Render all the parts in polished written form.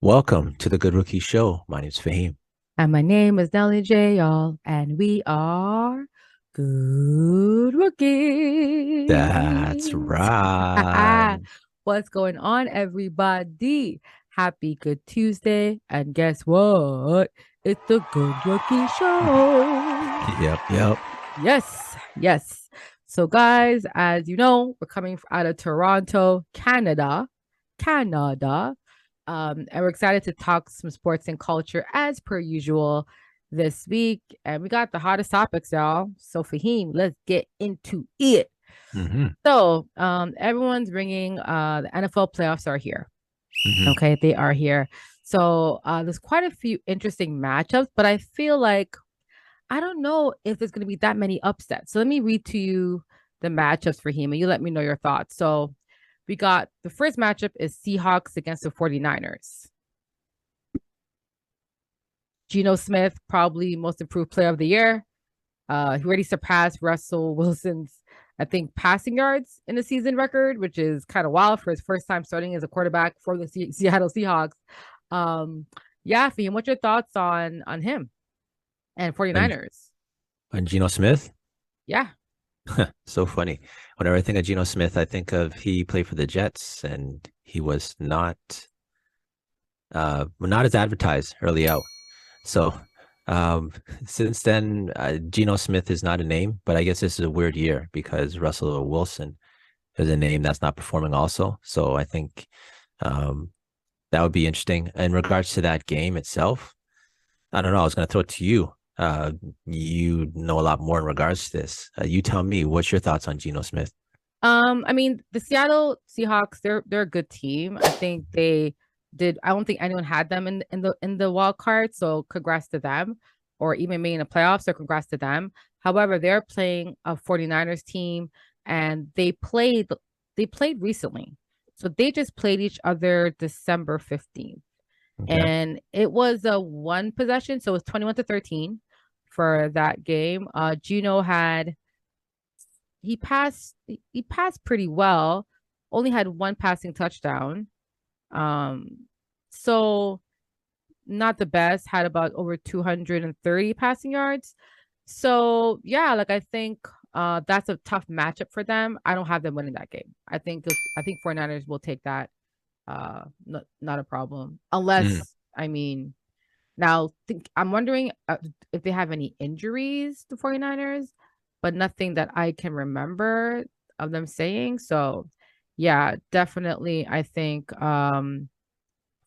Welcome to the Good Rookie Show. My name's Faheem. And my name is Nelly J, y'all, and we are good That's rookies. right. What's going on, everybody? Happy Good Tuesday. And guess what? It's the Good Rookie Show. Yep. Yes, yes. So, guys, as you know, we're coming out of Toronto, Canada. And we're excited to talk some sports and culture as per usual this week. And we got the hottest topics, y'all. So, Fahim, let's get into it. hmm So, everyone's ringing. The NFL playoffs are here. hmm Okay, they are here. So, there's quite a few interesting matchups, but I feel like I don't know if there's going to be that many upsets. So let me read to you the matchups for him and you let me know your thoughts. So we got the first matchup is Seahawks against the 49ers. Geno Smith, probably most improved player of the year. He already surpassed Russell Wilson's, I think, passing yards in the season record, which is kind of wild for his first time starting as a quarterback for the Seattle Seahawks. Um, yeah, Fahim, what's your thoughts on him and And 49ers? Geno Smith, Yeah. so funny. Whenever I think of Geno Smith, I think of he played for the Jets, and he was not as advertised early out. So um, since then, Geno Smith is not a name, but I guess this is a weird year because Russell Wilson is a name that's not performing also. So I think um, that would be interesting. In regards to that game itself, I don't know. I was going to throw it to you. You know a lot more in regards to this. You tell me, what's your thoughts on Geno Smith? I mean, the Seattle Seahawks, they're a good team. I think they did. I don't think anyone had them in the wild card, so congrats to them, or even made in the playoffs, so congrats to them. However, they're playing a 49ers team and they played recently. So they just played each other December 15th. Okay. And it was a one possession, so it was 21-13 for that game. Gino had he passed pretty well, only had one passing touchdown. Um, so not the best, had about over 230 passing yards. So yeah, like I think that's a tough matchup for them. I don't have them winning that game. I think 49ers will take that. Not a problem. Mm. Unless, I mean, now I'm wondering if they have any injuries, the 49ers, but nothing that I can remember of them saying. So yeah, definitely I think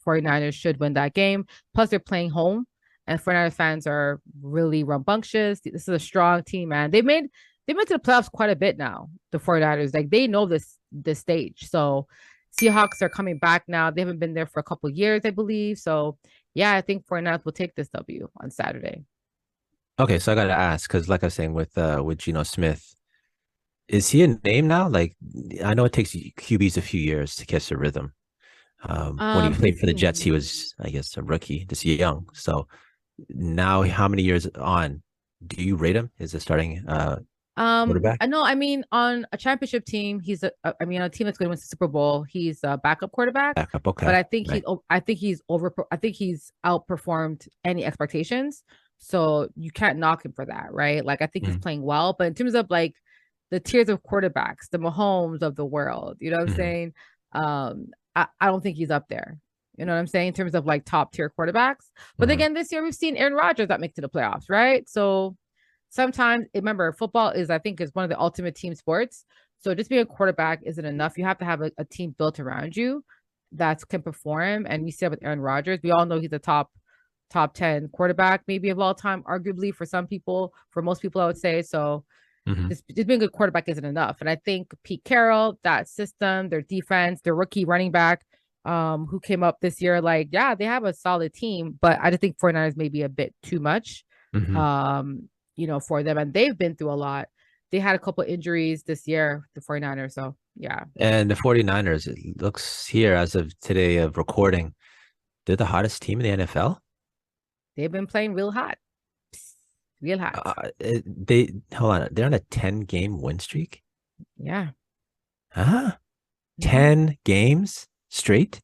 49ers should win that game. Plus they're playing home and 49ers fans are really rambunctious. This is a strong team, man. They made to the playoffs quite a bit now, the 49ers. Like they know this stage. So Seahawks are coming back now. They haven't been there for a couple years, I believe. So yeah, I think 49ers will take this W on Saturday. Okay, so I got to ask because, like I was saying with Geno Smith, is he a name now? Like, I know it takes QBs a few years to catch the rhythm. When he played He's for the Jets, he was, I guess, a rookie, just young. So now, how many years on do you rate him as a starting quarterback? I know. I mean, on a championship team, I mean, on a team that's going to win the Super Bowl, he's a backup quarterback. Backup, But okay. Right. I think he's outperformed any expectations. So you can't knock him for that, right? Like I think he's Mm-hmm. playing well, but in terms of like the tiers of quarterbacks, the Mahomes of the world, you know what I'm Mm-hmm. saying? I don't think he's up there. You know what I'm saying? In terms of like top tier quarterbacks. But Mm-hmm. again, this year we've seen Aaron Rodgers that make to the playoffs, right? So sometimes remember football is I think is one of the ultimate team sports. So just being a quarterback isn't enough. You have to have a team built around you that can perform. And we see it with Aaron Rodgers. We all know he's a top 10 quarterback, maybe of all time, arguably for some people, for most people, I would say. So Mm-hmm. just being a good quarterback isn't enough. And I think Pete Carroll, that system, their defense, their rookie running back, who came up this year, like, yeah, they have a solid team, but I just think 49ers may be a bit too much, Mm-hmm. um, for them. And they've been through a lot. They had a couple injuries this year, the 49ers. So yeah, And the 49ers, it looks here as of today of recording, they're the hottest team in the NFL. they've been playing real hot. Real hot. They hold on, they're on a 10-game win streak. Yeah. Huh? Yeah. 10 games straight?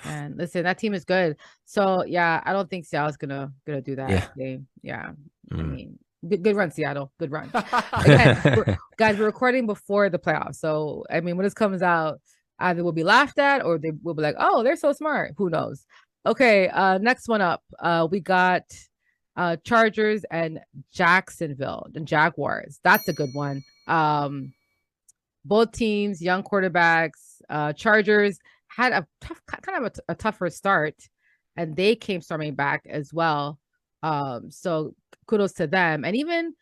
And listen, that team is good. So yeah, I don't think Seattle's gonna do that. Yeah. Yeah. I Mm. mean, good run, Seattle. Good run. Again, guys, we're recording before the playoffs. So I mean, when this comes out, either we'll be laughed at or they will be like, oh, they're so smart. Who knows? Okay, next one up. We got Chargers and Jacksonville, the Jaguars. That's a good one. Both teams, young quarterbacks. Chargers had a tough, kind of a tougher start, and they came storming back as well. So kudos to them. And even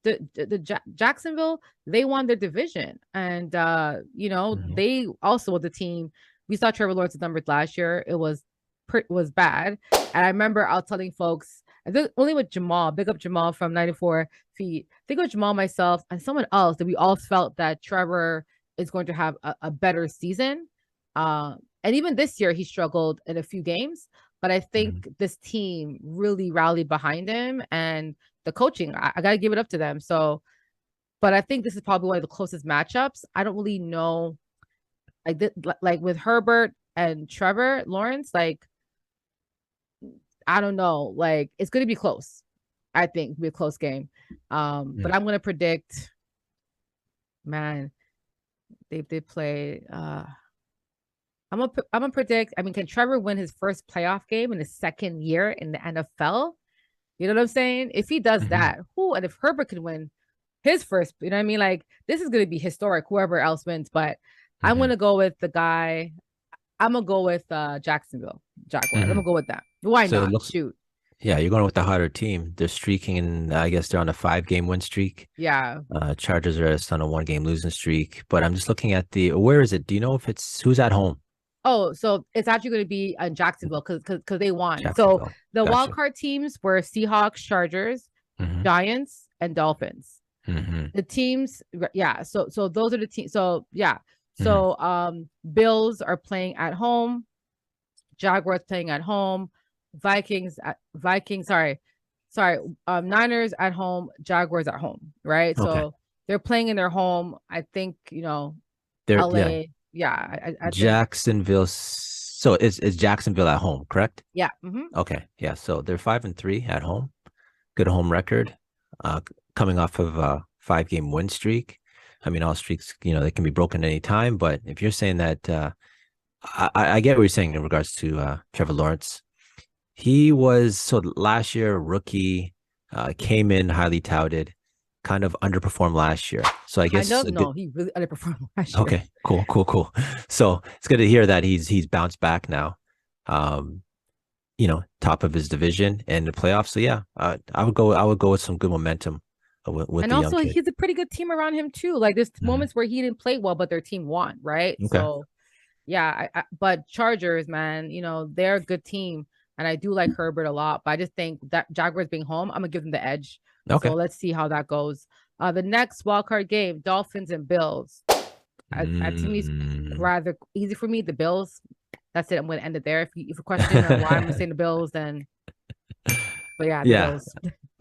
the Jacksonville, they won their division, and Mhm. they also were the team. We saw Trevor Lawrence's numbers last year. It was bad, and I remember I was telling folks. I think only with Jamal, big up Jamal from 94 feet. I think with Jamal, myself, and someone else that we all felt that Trevor is going to have a better season. And even this year, he struggled in a few games, but I Mhm. think this team really rallied behind him and the coaching. I got to give it up to them. So, but I think this is probably one of the closest matchups. I don't really know, like with Herbert and Trevor Lawrence, like I don't know, like it's going to be close. I think it'll be a close game. But Mm. I'm going to predict, man, they play. I'm gonna predict. I mean, can Trevor win his first playoff game in his second year in the NFL? You know what I'm saying? If he does Mhm. that, who and if Herbert can win his first, you know what I mean? Like this is gonna be historic, whoever else wins. But I'm Mhm. gonna go with the guy. I'm gonna go with Jacksonville Jaguars. I'm gonna Mhm. go with that. Why So it not? looks, Shoot. yeah, you're going with the hotter team. They're streaking, and I guess they're on a 5-game win streak. Yeah. Chargers are just on a 1-game losing streak. But I'm just looking at where is it? Do you know if it's who's at home? Oh, so it's actually going to be in Jacksonville because they won. So Jacksonville. the wild Gotcha. card teams were Seahawks, Chargers, Hmm. Giants, and Dolphins. Hmm. The teams, yeah. So those are the teams. So yeah. Hmm. So Bills are playing at home. Jaguars playing at home. Vikings. Sorry. Niners at home. Jaguars at home. Right. Okay. So they're playing in their home. I think Yeah, LA. Yeah. I think Jacksonville. So is Jacksonville at home, correct? yeah. Mm-hmm. Okay. Yeah. So they're 5-3 at home. Good home record. Coming off of a 5-game win streak. I mean, all streaks, they can be broken any time. But if you're saying that, I get what you're saying in regards to Trevor Lawrence. He was so last year rookie, came in highly touted, kind of underperformed last year. So I Kind guess of. a good. No, he really underperformed last year. Okay, cool, cool, cool. So it's good to hear that he's bounced back now. Um, top of his division and the playoffs. So yeah, I would go with some good momentum with And the young also, kid. he's a pretty good team around him too. Like there's Mhm. moments where he didn't play well, but their team won, right? Okay. So yeah, but Chargers, man, they're a good team, and I do like Herbert a lot. But I just think that Jaguars being home, I'm gonna give them the edge. So Okay. let's see how that goes. The next wild card game, Dolphins and Bills. To me, is Mm. rather easy for me. The Bills. That's it. I'm gonna end it there. If you question or why I'm saying the Bills, then but yeah, the Yeah. Bills.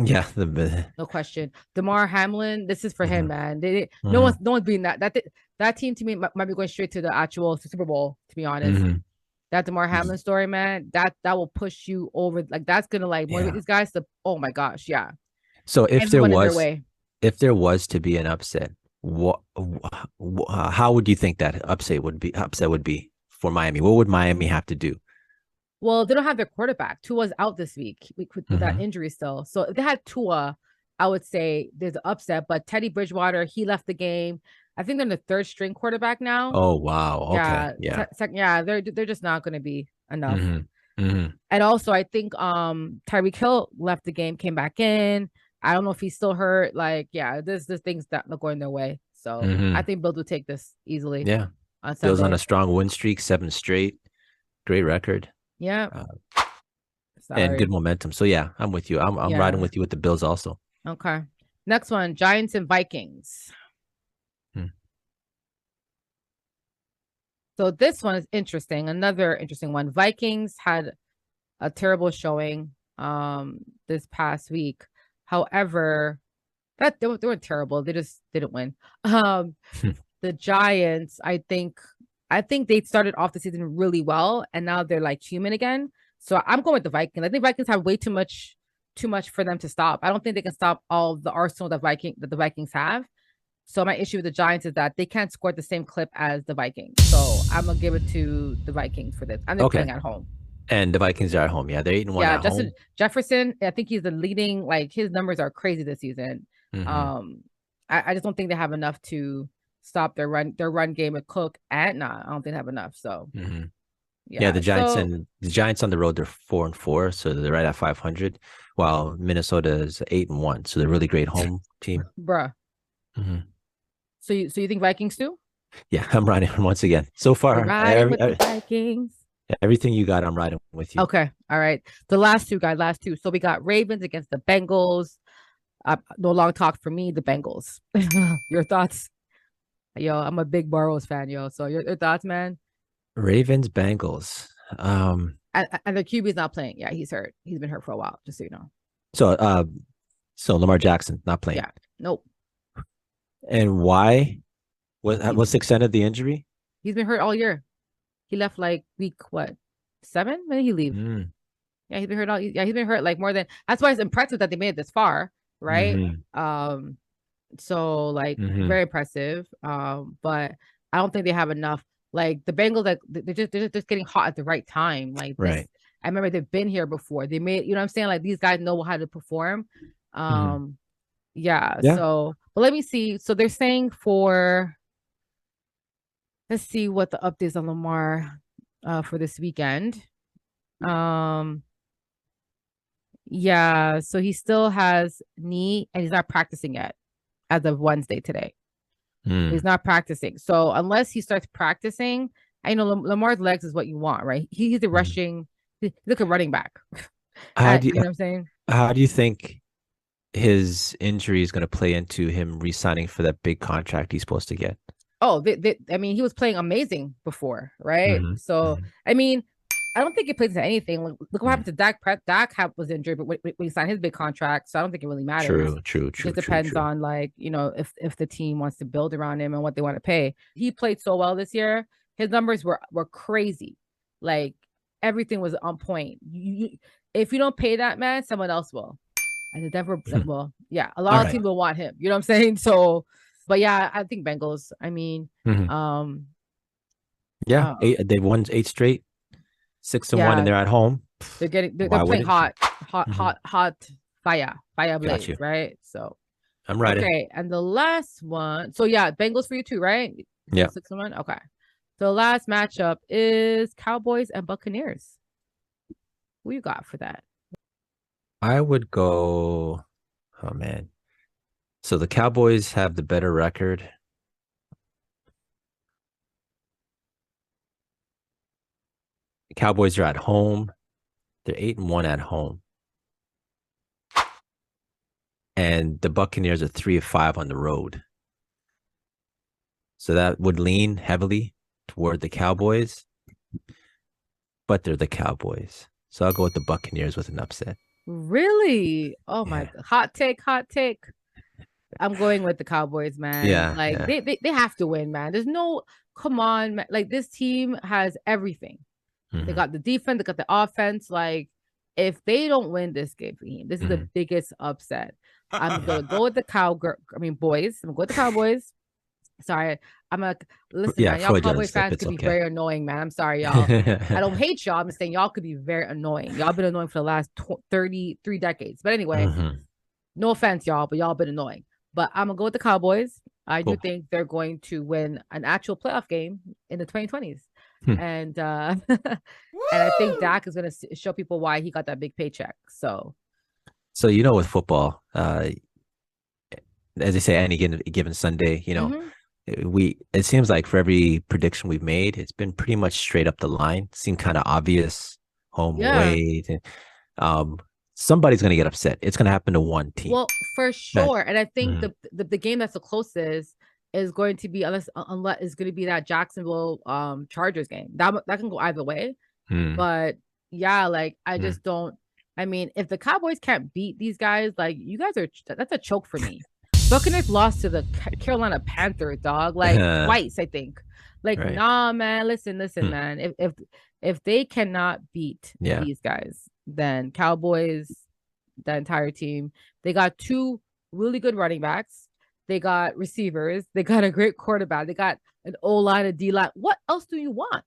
Yeah. The. No question. Damar Hamlin, this is for him, Mhm. man. Mhm. No one's beating that team to me might be going straight to the actual Super Bowl, to be honest. Mhm. That Damar Hamlin story, man, that will push you over. Like that's gonna like motivate Yeah. these guys to oh my gosh, yeah. So Everyone in their way. if there was to be an upset, how would you think that upset would be for Miami? What would Miami have to do? Well, they don't have their quarterback. Tua's out this week with that Hmm. injury still. So if they had Tua, I would say there's an upset. But Teddy Bridgewater, he left the game. I think they're the third string quarterback now. Oh wow. Okay. Yeah, Yeah. yeah, they're just not going to be enough. Hmm. Hmm. And also, I think Tyreek Hill left the game, came back in. I don't know if he's still hurt. Like, yeah, there's things that not going their way. So I Hmm. think Bills will take this easily Yeah. on Bills on a Sunday. strong win streak, 7 straight. Great record. Yeah, Uh, and good sorry. momentum. So yeah, I'm with you. I'm riding Yeah. with you with the Bills also. Okay. Next one, Giants and Vikings. Hmm. So this one is interesting. Another interesting one. Vikings had a terrible showing this past week. However, that they were terrible. They just didn't win. The Giants, I think. I think they started off the season really well, and now they're like human again. So I'm going with the Vikings. I think Vikings have way too much for them to stop. I don't think they can stop all the arsenal that the Vikings have. So my issue with the Giants is that they can't score at the same clip as the Vikings. So I'm gonna give it to the Vikings for this. And they're Okay. playing at home. And the Vikings are at home. Yeah, they're 8-1 Yeah, at Justin home. Jefferson, I think he's the leading, like his numbers are crazy this season. Hmm. Um, I just don't think they have enough to stop their run game with Cook and nah, I don't think they have enough. So Hmm. Yeah, yeah. So The Giants on the road, they're 4-4, so they're right at 500, while Minnesota is 8-1. So they're a really great home team. bruh. Hmm. So you think Vikings too? Yeah, I'm riding once again. So You're far, riding with the Vikings. everything you got, I'm riding with you. Okay. All right. The last two, guys, last two. So we got Ravens against the Bengals. No long talk for me, the Bengals. Your thoughts? Yo, I'm a big Burrows fan, yo. So your thoughts, man? Ravens, Bengals. And the QB is not playing. Yeah, he's hurt. He's been hurt for a while, just so you know. So so Lamar Jackson not playing. Yeah. Nope. And why? What's the extent of the injury? He's been hurt all year. He left like week what? 7? When did he leave? Mm. Yeah, he's been hurt he's been hurt like more than that's why it's impressive that they made it this far, right? Mm-hmm. So like Mm-hmm. very impressive. But I don't think they have enough. Like the Bengals, like they're just getting hot at the right time. Like this, Right. I remember they've been here before. They made, you know what I'm saying? Like these guys know how to perform. Mm-hmm. Yeah. Yeah. So, but let me see. So they're saying for let's see what the updates on Lamar for this weekend. Um yeah, so he still has knee and he's not practicing yet as of Wednesday today. He's Mm. not practicing. So unless he starts practicing, I know Lamar's legs is what you want, right? He's a Mm. rushing, look a running back. How do You know you what I'm saying? how do you think his injury is going to play into him re-signing for that big contract he's supposed to get? Oh, I mean, he was playing amazing before, right? Mm-hmm. So, Mm-hmm. I mean, I don't think it plays into anything. Look what happened to Dak. Dak was injured, but when he signed his big contract, so I don't think it really matters. True, true, It true, just true, depends true. on like if the team wants to build around him and what they want to pay. He played so well this year. His numbers were crazy. Like everything was on point. If you don't pay that man, someone else will. And the Denver, well, yeah, a All lot of right. teams will want him. You know what I'm saying? So, but yeah, I think Bengals. I mean, Mm-hmm. um, Yeah, uh, they've won 8 straight, 6-1, and yeah, they're at home. they're Why playing wouldn't you? Hmm. hot fire Got blaze, you. right? So I'm riding. okay, and the last one, so yeah, Bengals for you too, right? Yeah. 6-1. Okay. The last matchup is Cowboys and Buccaneers. Who you got for that? I would go. Oh man. So the Cowboys have the better record. The Cowboys are at home. They're 8-1 at home. And the Buccaneers are 3-5 on the road. So that would lean heavily toward the Cowboys, but they're the Cowboys. So I'll go with the Buccaneers with an upset. Really? Oh my Yeah. God. Hot take, hot take. I'm going with the Cowboys, man. Yeah. Like Yeah. they have to win, man. There's no come on, man. Like this team has everything. They Hmm. got the defense, they got the offense. Like if they don't win this game, this is the Hmm. biggest upset. I'm gonna go with the boys. I'm gonna go with the Cowboys. Sorry, I'm a listen, Yeah, man. Y'all Freudian Cowboy slip. fans It's could be okay. very annoying, man. I'm sorry, y'all. I don't hate y'all. I'm just saying y'all could be very annoying. Y'all been annoying for the last 33 decades. But anyway, Hmm. no offense, y'all, but y'all been annoying. But I'm gonna go with the Cowboys. I do Cool. think they're going to win an actual playoff game in the 2020s. Hmm. And and I think Dak is gonna show people why he got that big paycheck. So So with football, as they say, any given Sunday, mhm. it seems like for every prediction we've made, it's been pretty much straight up the line. Seemed kind of obvious, home Yeah. away. Um, somebody's gonna get upset. It's gonna happen to one team. Well, for That. sure. And I think Mhm. the game that's the closest is going to be unless is going to be that Jacksonville Chargers game. That can go either way. Mm. But yeah, like I Mm. just don't. I mean, if the Cowboys can't beat these guys, like you guys that's a choke for me. Buccaneers lost to the Carolina Panthers, dog, like twice, I think. Like, Right. nah, man. Listen, Hmm. man. If they cannot beat Yeah. these guys, then Cowboys, the entire team, they got two really good running backs. They got receivers. They got a great quarterback. They got an O line, a D line. What else do you want?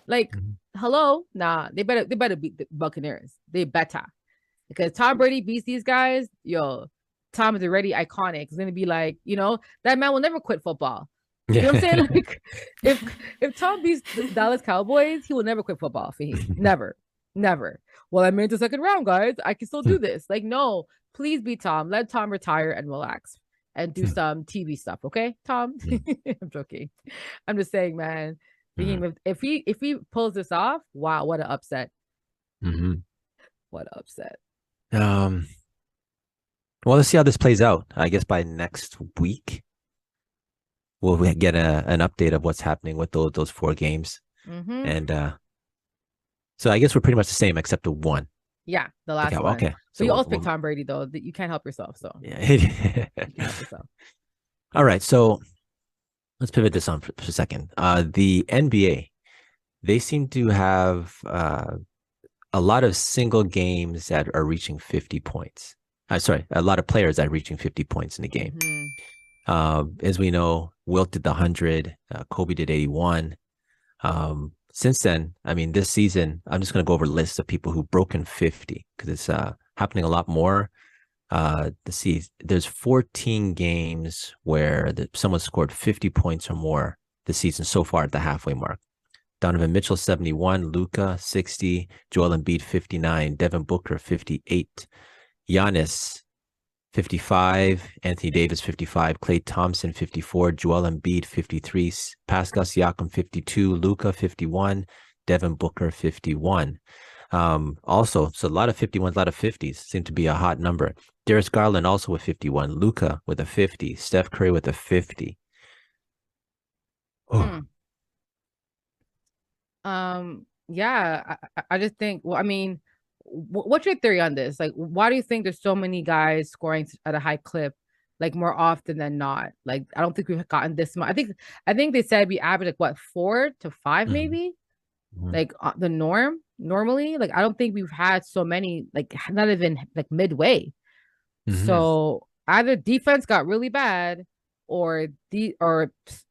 Like, Mhm. hello, nah. They better beat the Buccaneers. They better, because Tom Brady beats these guys. Yo, Tom is already iconic. It's gonna be like, that man will never quit football. You know what I'm saying? Yeah. Like, if if Tom beats the Dallas Cowboys, he will never quit football. For him, never, never. Well, I made the second round, guys. I can still do this. Like, no, please be Tom. Let Tom retire and relax and do some TV stuff. Okay, Tom. I'm joking. I'm just saying, man. Mhm. Fahim, if he pulls this off, wow, what an upset! Mhm. What an upset! Um, well, let's see how this plays out. I guess by next week, we'll get an update of what's happening with those four games. Mm-hmm. And so I guess we're pretty much the same except the one. Yeah, the Okay, last one. okay. But So you always pick Tom Brady though. You can't help yourself, so yeah. you can't help yourself. All right, so let's pivot this on for a second. The NBA, they seem to have a lot of single games that are reaching 50 points. Sorry, a lot of players that are reaching 50 points in the game. Mm-hmm. As we know, Wilt did the 100, Kobe did 81. Since then, I mean, this season, I'm just going to go over lists of people who've broken 50 because it's happening a lot more. Let's see, there's 14 games where someone scored 50 points or more this season so far at the halfway mark. Donovan Mitchell, 71, Luka, 60, Joel Embiid, 59, Devin Booker, 58, Giannis, 55, Anthony Davis, 55, Klay Thompson, 54, Joel Embiid, 53, Pascal Siakam, 52, Luka, 51, Devin Booker, 51. Also, so a lot of 51s, a lot of 50s seem to be a hot number. Darius Garland also with 51, Luka with a 50, Steph Curry with a 50. Oh. Hmm. Yeah, I just think, well, I mean, what's your theory on this? Like, why do you think there's so many guys scoring at a high clip, like more often than not? Like, I don't think we've gotten this much. I think they said we average like what, 4 to 5 Mhm, maybe, mhm, like the norm normally. Like, I don't think we've had so many, like not even like midway. mhm, So either defense got really bad, or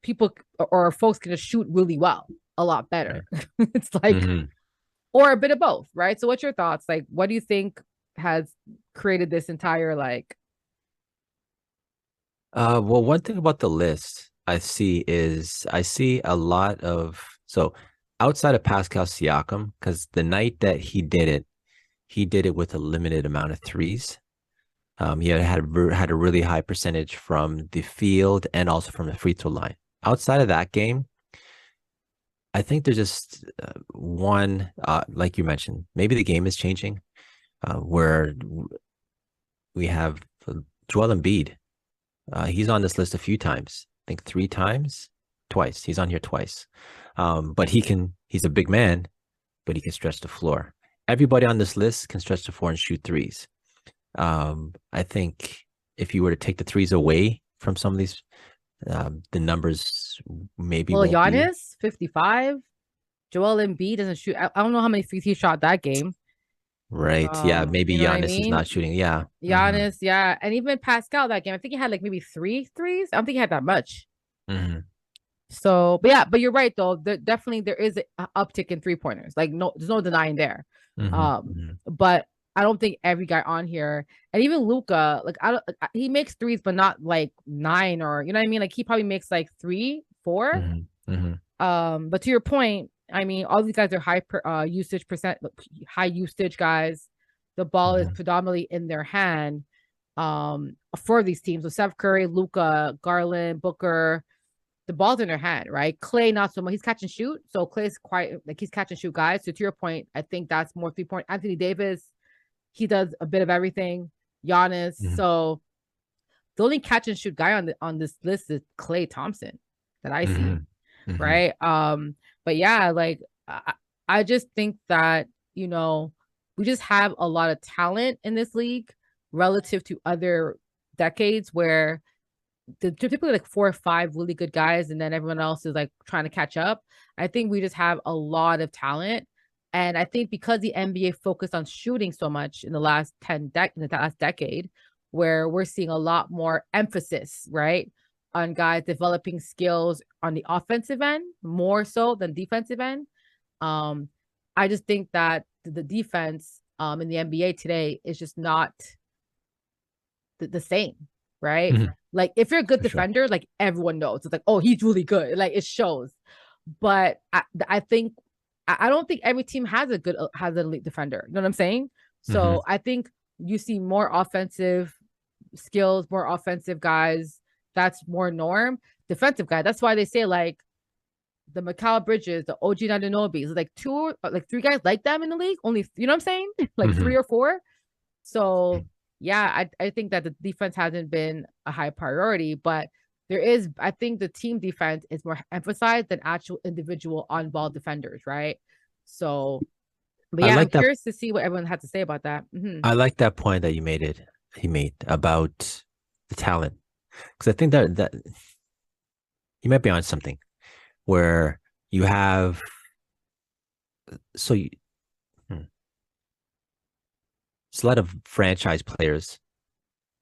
people or folks can just shoot really well, a lot better. right. It's like, Mhm. or a bit of both, right? So what's your thoughts? Like, what do you think has created this entire like? Well, one thing about the list I see a lot of so outside of Pascal Siakam, because the night that he did it with a limited amount of threes. He had a really high percentage from the field and also from the free throw line. Outside of that game, I think there's just one, like you mentioned, maybe the game is changing, where we have Joel Embiid. He's on this list a few times. I think three times, twice. He's on here twice. But he's a big man, but he can stretch the floor. Everybody on this list can stretch the floor and shoot threes. I think if you were to take the threes away from some of these, the numbers maybe Well, won't be Giannis 55, Joel Embiid doesn't shoot. I don't know how many threes he shot that game. right. Yeah, maybe You know what I Giannis is mean? not shooting. Yeah. Hmm. Giannis, yeah, and even Pascal that game. I think he had like maybe three threes. I don't think he had that much. Hmm. So, but yeah, but you're right though. Definitely there is an uptick in 3 pointers. Like, no, there's no denying there. Hmm. Hmm. But I don't think every guy on here, and even Luca, like I don't, he makes threes, but not like nine, or you know what I mean. Like, he probably makes like three, four. Hmm. Hmm. But to your point, I mean, all these guys are usage percent, high usage guys. The ball is Hmm. predominantly in their hand. For these teams, so Steph Curry, Luca, Garland, Booker, the ball's in their hand, right? Clay, not so much. He's catch and shoot. So Clay's quite like he's catch and shoot guys. So to your point, I think that's more 3 point. Anthony Davis, he does a bit of everything. Giannis. Hmm. So the only catch and shoot guy on this list is Klay Thompson that I see, Hmm. Hmm. right? But yeah, like I just think that, you know, we just have a lot of talent in this league relative to other decades where typically like 4 or 5 really good guys, and then everyone else is like trying to catch up. I think we just have a lot of talent. And I think because the NBA focused on shooting so much in the last in the last decade, where we're seeing a lot more emphasis, right, on guys developing skills on the offensive end more so than defensive end. Um, I just think that the defense in the NBA today is just not the same, right? Mhm. Like if you're a good For sure. defender, like everyone knows, it's like, oh, he's really good. Like it shows. But I think I don't think every team has an elite defender. You know what I'm saying? Hmm. So I think you see more offensive skills, more offensive guys. That's more norm. Defensive guy. That's why they say like the Mikal Bridges, the OG Nanonobis, like like 3 guys like them in the league. Only, you know what I'm saying? Like Hmm. 3 or 4. So yeah, I think that the defense hasn't been a high priority, but I think the team defense is more emphasized than actual individual on ball defenders, right? So, but I yeah, I'm like that. curious to see what everyone had to say about that. Mm-hmm. I like that point that he made about the talent, because I think that you might be on something where you have so you, hmm, it's a lot of franchise players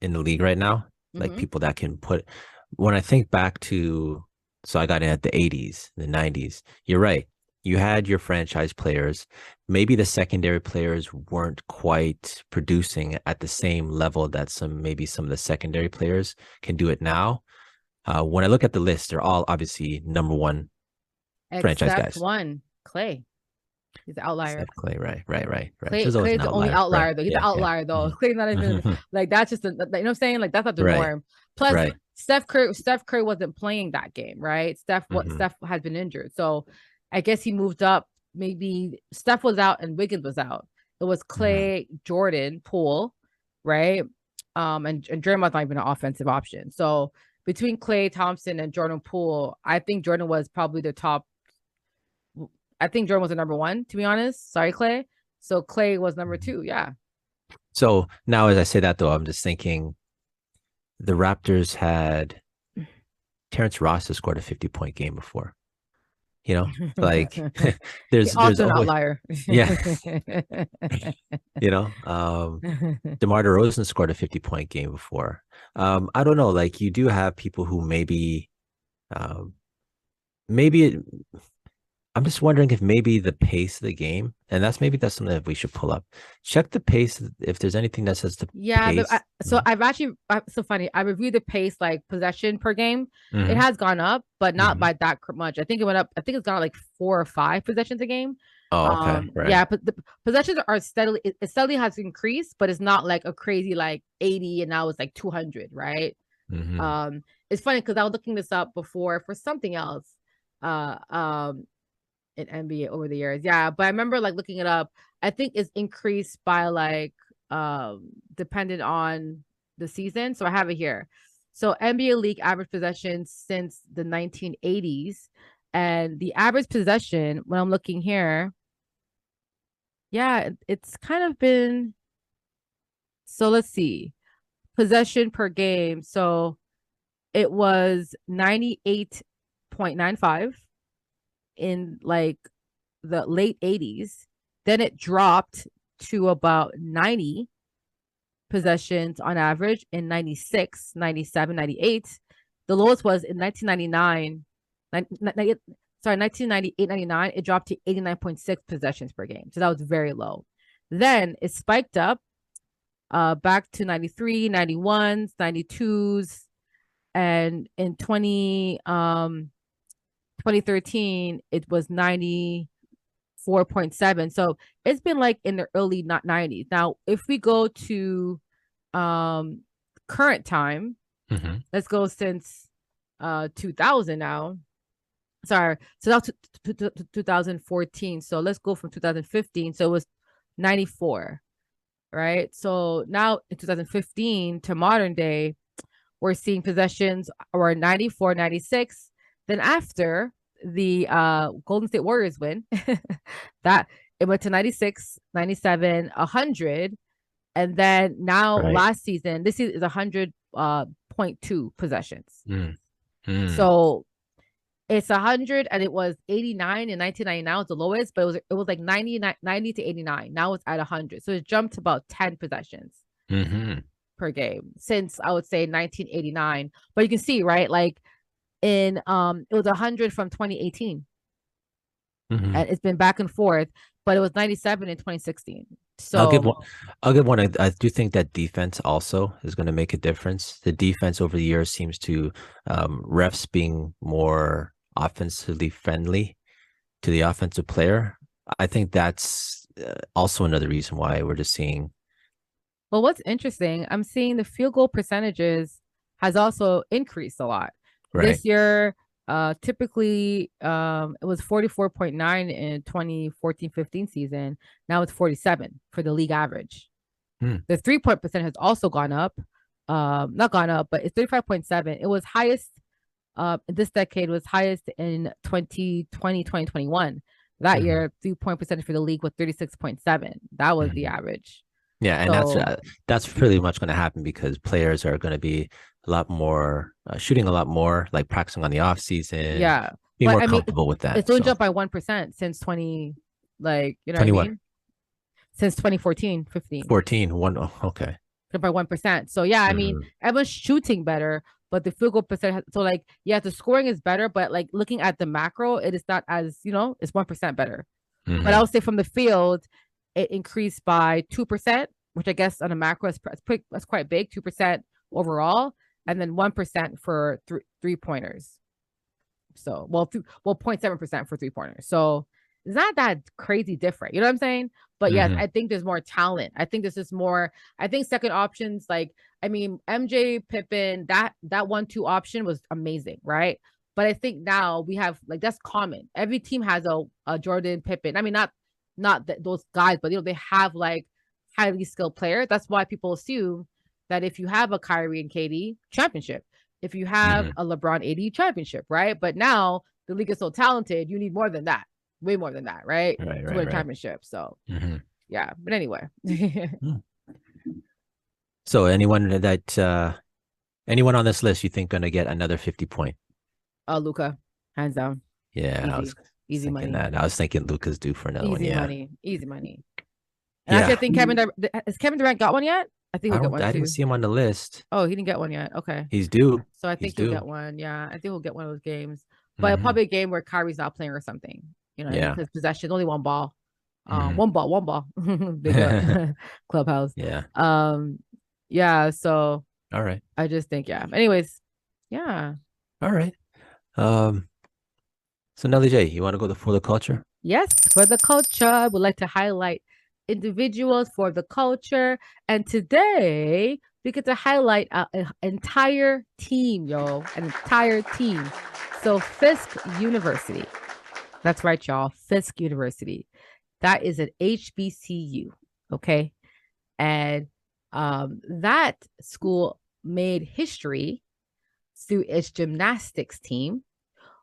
in the league right now, like Mm-hmm. people that can put. When I think back to, so I got in at the 80s, the 90s. You're right. You had your franchise players. Maybe the secondary players weren't quite producing at the same level that maybe some of the secondary players can do it now. When I look at the list, they're all obviously number one franchise Except guys. one, Clay. He's an outlier. Steph Clay, right. Clay There's always Clay's an the only outlier, right? outlier though. He's an Yeah, yeah. outlier though. Clay's not even Mhm. like that's just you know what I'm saying? Like that's not the Right, norm. Plus right. Steph Curry wasn't playing that game, right? Hmm. Steph has been injured. So I guess he moved up. Maybe Steph was out and Wiggins was out. It was Hmm. Clay, Jordan, Poole, right? And Draymond's not even an offensive option. So between Clay Thompson and Jordan Poole, I think Jordan was probably the top. I think Jordan was the number one, to be honest. Sorry, Clay. So Clay was number two. Yeah. So now, as I say that though, I'm just thinking the Raptors had Terrence Ross has scored a 50-point game before. You know, like He there's also an always, outlier. yeah, you know, DeMar DeRozan scored a 50-point game before. I don't know, like you do have people who um, maybe it, I'm just wondering if maybe the pace of the game, and that's something that we should pull up. Check the pace if there's anything that says the Yeah, but pace. I've actually so funny. I reviewed the pace like possession per game. It Mm-hmm. has gone up, but not Hmm. by that much. I think it went up. I think it's gone up like 4 or 5 possessions a game. Oh, okay, right. Yeah, but the possessions are steadily. It steadily has increased, but it's not like a crazy like 80 and now it's like 200, right? Hmm. Um, it's funny because I was looking this up before for something else. Uh, um, in NBA over the years. Yeah, but I remember like looking it up. I think it's increased by like dependent on the season. So I have it here. So NBA league average possessions since the 1980s, and the average possession when I'm looking here, yeah, it's kind of been, so let's see, possession per game. So it was 98.95 in like the late 80s. Then it dropped to about 90 possessions on average in 96, 97, 98. The lowest was in 1999. Sorry, 1998, 99. It dropped to 89.6 possessions per game. So that was very low. Then it spiked up back to 93, 91s, 92s. And in 2013, it was 94.7. So it's been like in the early not 90s. Now, if we go to um current time, Hmm. let's go since 2000 now. Sorry, so that's 2014. So let's go from 2015. So it was 94, right? So now in 2015 to modern day, we're seeing possessions or 94, 96. Then after the Golden State Warriors win, that it went to 96, 97, 100. And then now Right. last season, this is 100 0.2 possessions. Mm. Mm. So it's 100 and it was 89 in 1999 was the lowest, but it was like 90 to 89. Now it's at 100. So it jumped to about 10 possessions Mm-hmm. per game since I would say 1989. But you can see, right? Like in it was 100 from 2018 Mm-hmm. and it's been back and forth, but it was 97 in 2016. I'll give So one. I'll give one. I do think that defense also is going to make a difference. The defense over the years seems to refs being more offensively friendly to the offensive player. I think that's also another reason why we're just seeing well, what's interesting, I'm seeing the field goal percentages has also increased a lot. right. This year, typically it was 44.9 in 2014-15 season. Now it's 47 for the league average. Hmm. The 3-point percent has also gone up. Not gone up, but it's 35.7. It was highest this decade was highest in 2020, 2021. That Mhm. year, 3-point percentage for the league was 36.7. That was the Mhm. average. Yeah, and So that's pretty much going to happen because players are going to be a lot more shooting a lot more, like practicing on the off season, yeah, be but more I mean, comfortable with it's that. only So jumped by 1% since 20, like you know what I 21, mean? Since 2014, 15, 14, one. Oh, okay. jumped by 1%. So yeah, I mean, Mhm. everyone's shooting better, but the field goal percent. So like, yeah, the scoring is better, but like looking at the macro, it is not as it's 1% better. But I Mhm. would say from the field, it increased by 2%, which I guess on a macro that's quite big, 2% overall, and then 1% for three pointers. So, well, 0.7% for 3-pointers. So it's not that crazy different. You know what I'm saying? But yes, Mhm. I think there's more talent. I think this is more. I think second options like I mean MJ Pippen that 1-2 option was amazing, right? But I think now we have like that's common. Every team has a Jordan Pippen. I mean not those guys, but they have like highly skilled players. That's why people assume that if you have a Kyrie and KD championship, if you have Mhm. a LeBron AD championship, right? But now the league is so talented, you need more than that, way more than that, right? Right. To win Right. a Right. championship. So Mhm. yeah, but anyway, Mm. So anyone on this list you think going to get another 50 point? Luca, hands down, Yeah, I was easy, easy thinking money, that. I was thinking Luca's due for another one. easy Yeah. money, easy money. And actually, I Yeah. think has Kevin Durant got one yet? I think he'll get one I didn't too. see him on the list. Oh, he didn't get one yet. Okay. He's due. So I He's think he'll get due. one. Yeah, I think he'll get one of those games, but Hmm. probably a game where Kyrie's not playing or something. You know what I mean? Yeah. Because possession, only one ball. Hmm. One ball. Big clubhouse. Yeah. Um, yeah. So All right. I just think, yeah. Anyways, yeah. All right. Um, so Nelly J, you want to go for the culture? Yes, for the culture, I would like to highlight individuals for the culture. And today we get to highlight an entire team, yo, an entire team. So Fisk University. That's right, y'all. Fisk University. That is an HBCU. Okay. And that school made history through its gymnastics team,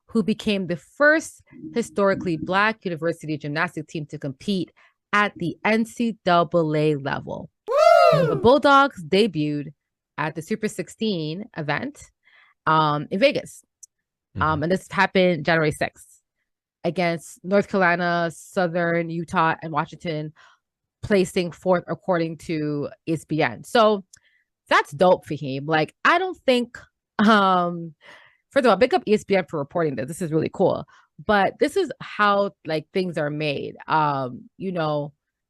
who became the first historically Black university gymnastics team to compete at the NCAA level. Woo! The Bulldogs debuted at the Super 16 event in Vegas. Hmm. And this happened January 6th against North Carolina, Southern Utah, and Washington, placing fourth according to ESPN. So that's dope for him. Like, I don't think first of all, big up ESPN for reporting this. This is really cool. But this is how like things are made.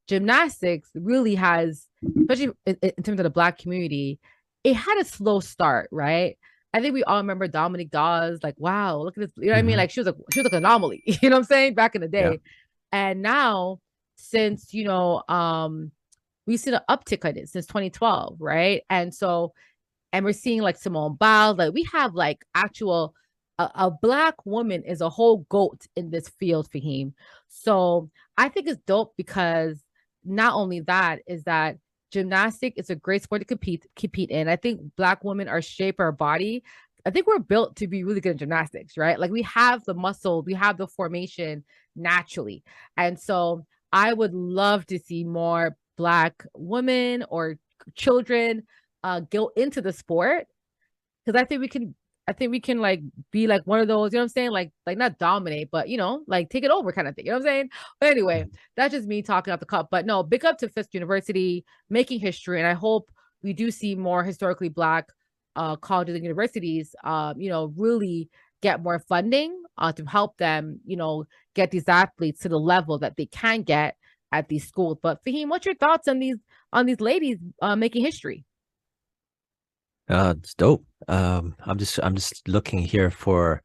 Gymnastics really has, especially in terms of the Black community, it had a slow start, right? I think we all remember Dominique Dawes, like, wow, look at this. You know what I mean? Hmm. Like she was like an anomaly, you know what I'm saying? Back in the Yeah. day. And now, since we've seen an uptick on it since 2012, right? And we're seeing like Simone Biles, like we have like actual a Black woman is a whole goat in this field for him. So I think it's dope because not only that is that gymnastic is a great sport to compete in. I think Black women are shaped our body. I think we're built to be really good at gymnastics, right? Like we have the muscle, we have the formation naturally. And so I would love to see more Black women or children go into the sport, because I think we can like be like one of those, you know what I'm saying? Like not dominate, but like take it over kind of thing. You know what I'm saying? But anyway, that's just me talking off the cup. But no, big up to Fisk University making history. And I hope we do see more historically Black colleges and universities really get more funding to help them, get these athletes to the level that they can get at these schools. But Faheem, what's your thoughts on these ladies making history? It's dope. I'm just looking here for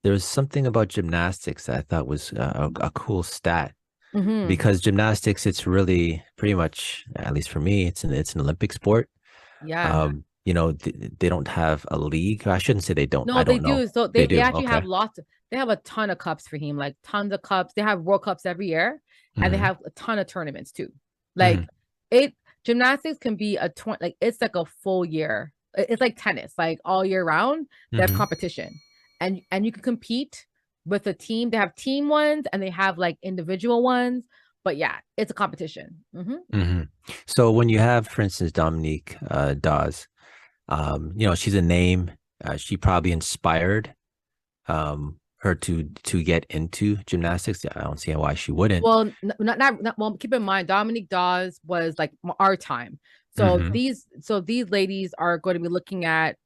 there was something about gymnastics that I thought was a cool stat Mm-hmm. because gymnastics, it's really pretty much, at least for me, it's an Olympic sport. Yeah. They don't have a league. I shouldn't say they don't. No, I they don't know. do. So They they do. actually Okay. have they have a ton of cups for him, like tons of cups. They have World Cups every year, and they Hmm. have a ton of tournaments too. Hmm. Like it gymnastics can be like it's like a full year. It's like tennis, like all year round. They have Hmm. competition. And you can compete with a team. They have team ones and they have like individual ones. But yeah, it's a competition. Hmm. So when you have, for instance, Dominique Dawes, she's a name. She probably inspired her to get into gymnastics. I don't see why she wouldn't. Well, not well. Keep in mind, Dominique Dawes was like our time. So Hmm. these ladies are going to be looking at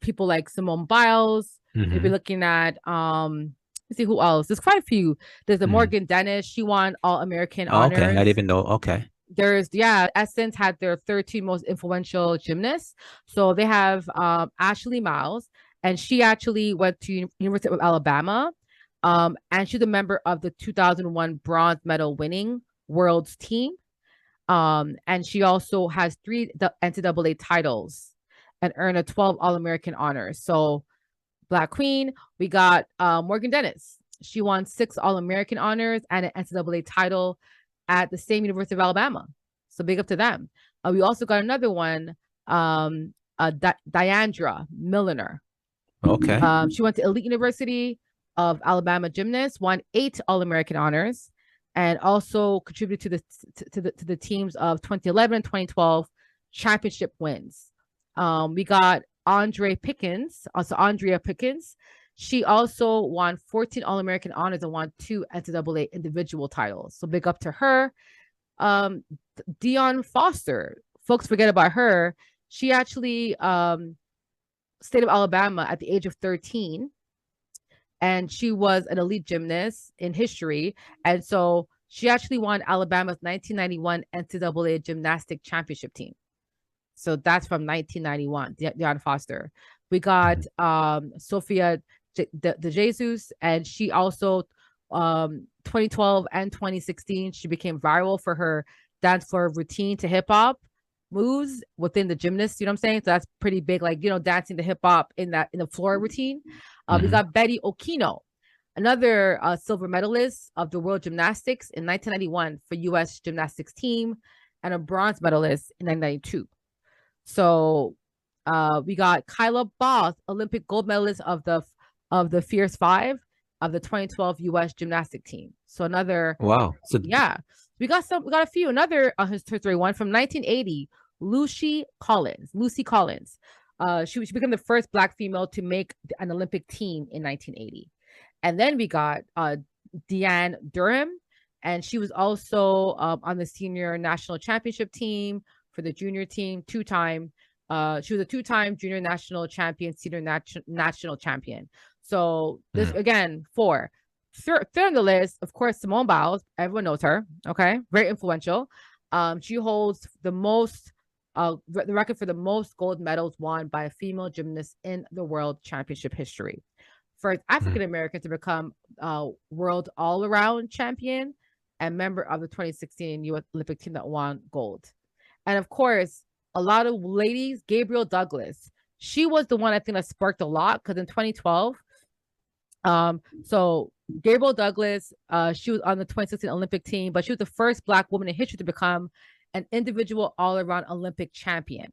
people like Simone Biles. They'll be Hmm. looking at let's see who else. There's quite a few. There's the Hmm. Morgan Dennis. She won All American Oh, okay. I didn't honors. even know. Okay. There's Essence had their 13 most influential gymnasts. So they have Ashley Miles, and she actually went to University of Alabama. And she's a member of the 2001 bronze medal winning world's team. And she also has three NCAA titles and earned a 12 All-American honors. So Black Queen, we got Morgan Dennis. She won 6 All-American honors and an NCAA title at the same University of Alabama. So big up to them. We also got another one, Diandra Milliner. Okay. She went to Elite University of Alabama gymnast, won 8 All-American honors, and also contributed to the teams of 2011 and 2012 championship wins. We got Andrea Pickens. She also won 14 All-American honors and won 2 NCAA individual titles. So big up to her. Dion Foster. Folks forget about her. She actually state of Alabama at the age of 13, and she was an elite gymnast in history. And so she actually won Alabama's 1991 NCAA gymnastic championship team. So that's from 1991, Dion Foster. We got Mhm. Sophia De Jesus, and she also 2012 and 2016, she became viral for her dance floor routine to hip hop moves within the gymnast. You know what I'm saying? So that's pretty big, like dancing to hip hop in the floor routine. We Mhm. got Betty Okino, another silver medalist of the World Gymnastics in 1991 for U.S. gymnastics team, and a bronze medalist in 1992. So we got Kyla Boss, Olympic gold medalist of the Fierce Five of the 2012 U.S. gymnastic team. So another, Wow. So yeah, we got a few. Another history one from 1980, Lucy Collins. Lucy Collins. She became the first Black female to make an Olympic team in 1980. And then we got Deanne Durham, and she was also on the senior national championship team for the junior team, two-time. She was a two-time junior national champion, senior national champion. So this mm, again, four. Third on the list, of course, Simone Biles. Everyone knows her. Okay, very influential. She holds the record for the most gold medals won by a female gymnast in the world championship history. First mm. African American to become world all-around champion and member of the 2016 U.S. Olympic team that won gold. And of course, a lot of ladies, Gabriel Douglas. She was the one I think that sparked a lot because in 2012, so Gabriel Douglas, she was on the 2016 Olympic team, but she was the first Black woman in history to become an individual all-around Olympic champion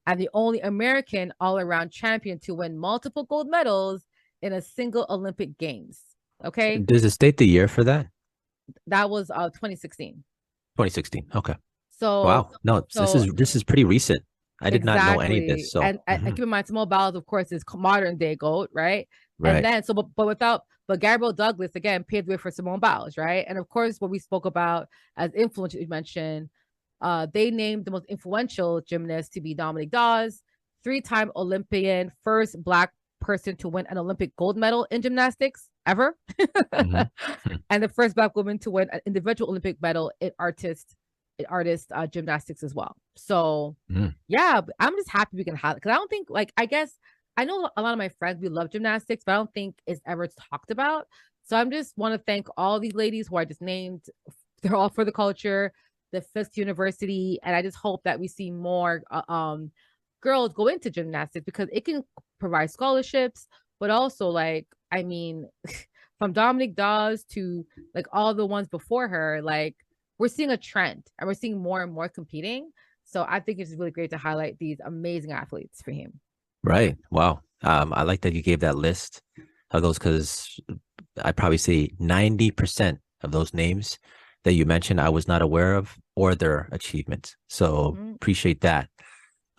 and the only American all-around champion to win multiple gold medals in a single Olympic Games. Okay, Does it state the year for that? that was 2016. 2016. Okay. So Wow. No, so this so is this is pretty recent. I did not know any of this. Exactly. So And keep in mind, Simone Biles, of course, is modern day GOAT, right? And right. then so but Gabriel Douglas again paved the way for Simone Biles, right? And of course, what we spoke about as influence you mentioned, they named the most influential gymnast to be Dominique Dawes, three-time Olympian, first Black person to win an Olympic gold medal in gymnastics ever, Hmm. and the first Black woman to win an individual Olympic medal in artist gymnastics as well. So Hmm. yeah, I'm just happy we can have it because I don't think like I guess I know a lot of my friends we love gymnastics, but I don't think it's ever talked about. So I'm just want to thank all these ladies who I just named. They're all for the culture, the Fisk University, and I just hope that we see more girls go into gymnastics because it can provide scholarships, but also like I mean, from Dominic Dawes to like all the ones before her, like we're seeing a trend and we're seeing more and more competing. So I think it's really great to highlight these amazing athletes for him. Right. Wow. I like that you gave that list of those because I probably say 90% of those names that you mentioned I was not aware of or their achievements. So Mm-hmm. appreciate that.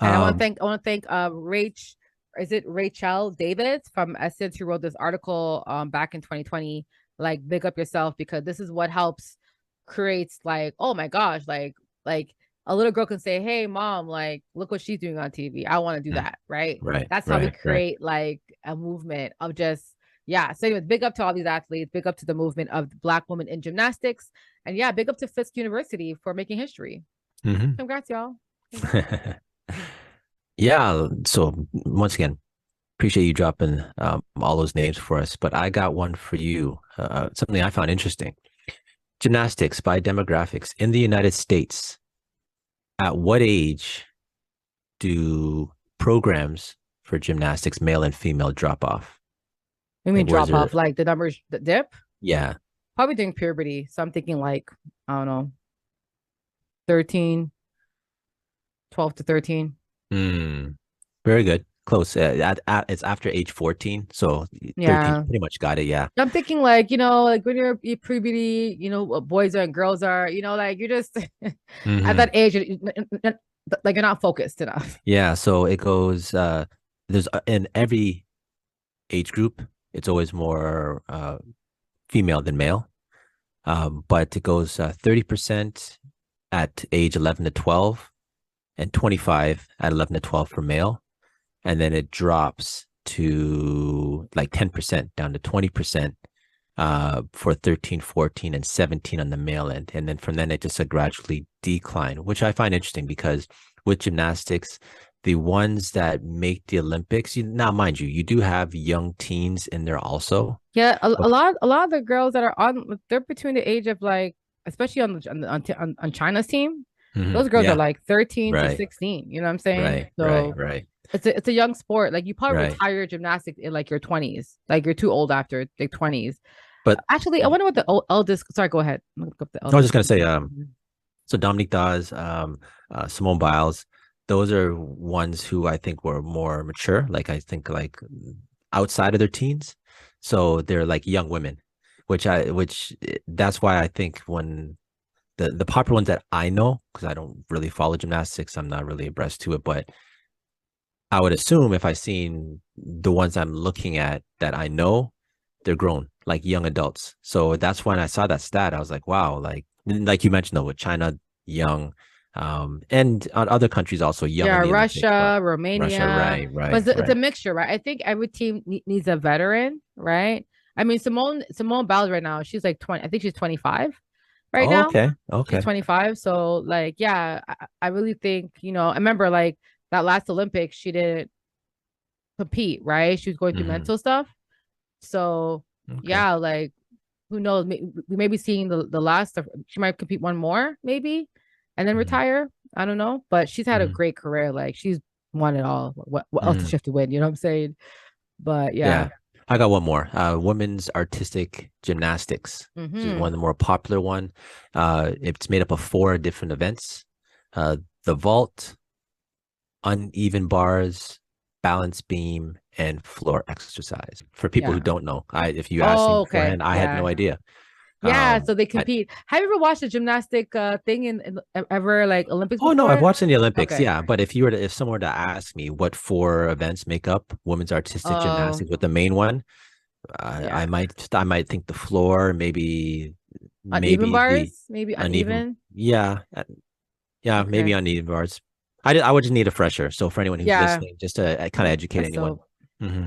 And Um, I want to thank Rach, is it Rachel Davis from Essence who wrote this article back in 2020. Like big up yourself because this is what helps creates like, oh my gosh, like a little girl can say, hey mom, like look what she's doing on TV. I want to do mm, that, right? right, That's how we right, right. create like a movement of just yeah. So anyways, big up to all these athletes, big up to the movement of Black women in gymnastics. And yeah, big up to Fisk University for making history. Hmm. Congrats, y'all. Congrats. Yeah. So once again, appreciate you dropping all those names for us. But I got one for you, something I found interesting. Gymnastics by demographics in the United States. At what age do programs for gymnastics, male and female, drop off? You Like, mean where's drop there? off like the numbers the dip? Yeah. Probably during puberty. So I'm thinking like, I don't know, 13, 12 to 13. Mm, very good. Close. It's after age 14. So 13, Yeah. pretty much got it. Yeah. I'm thinking like, like when you're puberty, what boys are and girls are, like you're just at Hmm. that age, like you're not focused enough. Yeah. So it goes, there's in every age group, it's always more female than male. But it goes 30% at age 11 to 12 and 25 at 11 to 12 for male. And then it drops to like 10% down to 20% for 13, 14, and 17 on the male end. And then from then it just a gradually decline, which I find interesting because with gymnastics, the ones that make the Olympics, now mind you, you do have young teens in there also. Yeah, But a lot of the girls that are on, they're between the age of like, especially on China's team, those girls are yeah, like 13 to right, 16. You know what I'm saying? right, right, So right, it's a young sport. Like you probably right. retire gymnastics in like your 20s. Like you're too old after like 20s. But Actually, I wonder what the eldest. Sorry, go ahead. I'm gonna look up the I was eldest. just gonna say, so Dominique Dawes, Simone Biles, those are ones who I think were more mature. Like I think like outside of their teens, so they're like young women, that's why I think when the popular ones that I know, because I don't really follow gymnastics, I'm not really abreast to it, but I would assume if I seen the ones I'm looking at that I know, they're grown, like young adults. So that's when I saw that stat. I was like, wow, like you mentioned though, with China young, and other countries also young in Yeah, the Olympics, but Russia, Russia, Romania, right, but right, it's a right. mixture, right? I think every team needs a veteran, right? I mean, Simone Biles right now, she's like 20. I think she's 25 right Oh, now. okay, She's okay. 25. So like, yeah, I really think, I remember like that last Olympics, she didn't compete, right? She was going through Hmm. mental stuff. So Okay. yeah, like who knows? We may be seeing the last of she might compete one more, maybe, and then Hmm. retire. I don't know. But she's had a Hmm. great career. Like she's won it all. What else does Hmm. she have to win? You know what I'm saying? But Yeah. yeah. I got one more. Women's artistic gymnastics. This is one of Mm-hmm. the more popular one. It's made up of four different events. The vault, uneven bars, balance beam, and floor exercise. For people who Yeah. don't know, if you asked me Oh, okay. beforehand, I had no Yeah. idea. Yeah, so they I, compete. Have you ever watched the gymnastic thing in ever like Olympics oh no, I've before? watched in the Olympics, Okay. yeah. But if someone were to ask me what four events make up women's artistic Oh, gymnastics, with the main one, yeah. I might think the floor, Uneven maybe the bars, maybe uneven, uneven. yeah, maybe Okay. uneven bars. I would just need a fresher. So for anyone who's Yeah, listening, just to kind of educate that's anyone. dope. Hmm.